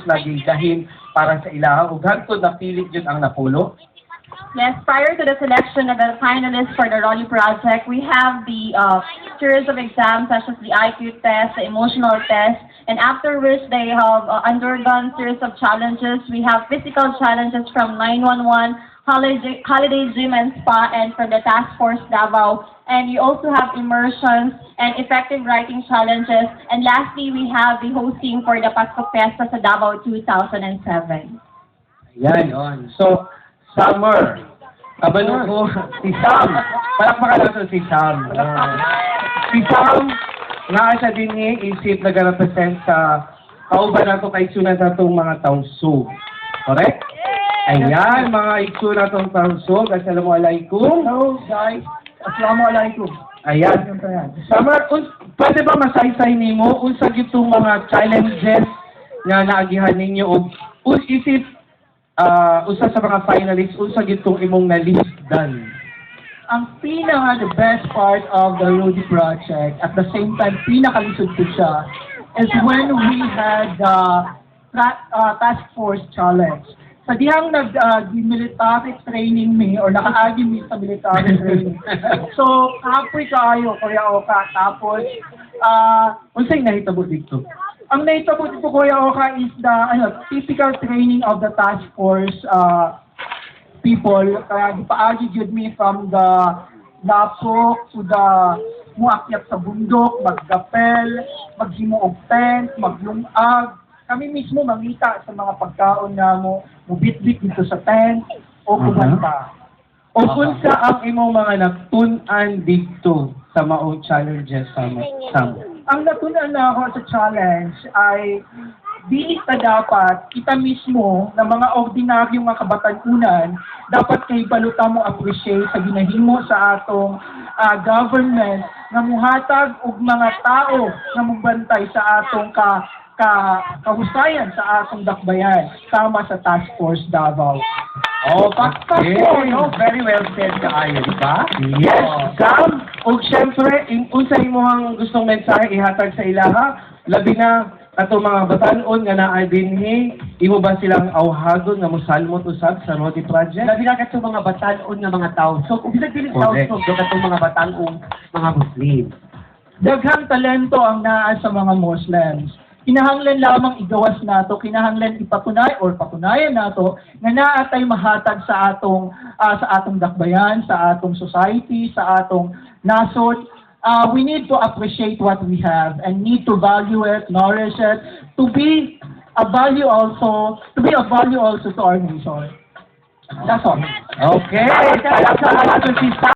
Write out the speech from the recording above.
lagi dahil para sa ilaha ug hangtod napili jud ang napulo. Yes, prior to the selection of the finalists for the Rolly project, we have the series of exams such as the IQ test, the emotional test, and after which they have undergone series of challenges. We have physical challenges from 911, Holiday Gym and Spa, and from the Task Force Davao. And we also have immersions and effective writing challenges. And lastly, we have the hosting for the Pasko Fiesta sa Davao 2007. Yan, yon. So, summer. Kabalo ko, si Sam. Palakpakan natin si Sam. Si Sam, nga siya din niya isip nag-represent sa kauban nato kay Itsuna na itong mga tausog. Correct? Ayan, mga Itsuna itong tausog. Assalamualaikum. Hello guys, assalamualaikum. Ayan. Summer, pwede ba masaysay nimo unsa gitong mga challenges nga naagihan ninyo o isip usa sa mga finalists unsa gitong imong nalisdan? Ang the best part of the Rudy project, at the same time pinakalisod ko siya, is when we had the task force challenge. Sa dihang nag-military training me or nakaagi me sa military training. So, kapoy kayo, Kuya Oka. Tapos, Unsay nahitabo dito? ang naitabo dito, Kuya Oka, is the typical training of the task force people. Kaya gipaagi jud me from the lapok to the muakyat sa bundok, maggapel, maghimo og tent, maglungag. Kami mismo mangita sa mga pagkaon na mubitbit dito sa tent o kumanta. O unsa ang imong mga nagtun-an dito sa maong challenges sa Ang natunan na ako sa challenge ay dili ta dapat kita mismo na mga ordinaryong mga kabatanunan dapat kay baluta mo appreciate sa ginahimo sa atong government nga muhatag og mga tao nga mugbantay sa atong kahusayan sa atong dakbayan sama sa Task Force Davao. Oh, okay. No? Very well said kaayo, di ba? Yes, Sam. Ug syempre, unsa imong gustong mensahe ihatag sa ilaha, labi na ato mga batanon nga naa dinhi, imo ba silang awhagon nga mosalmot usab sa Rodi project? Labi na kato mga batanon nga mga tao. So, kung bisag dili tao, so kato mga batanong mga Muslim. Daghang talento ang naa sa mga Muslims. Kinahanglan lamang igawas nato, kinahanglan patunayan nato nga naatay mahatag sa atong dakbayan, sa atong society, sa atong nasod. We need to appreciate what we have and need to value it, nourish it, to be a value also to our nation. That's all. Okay, palakpakan natin si Sam.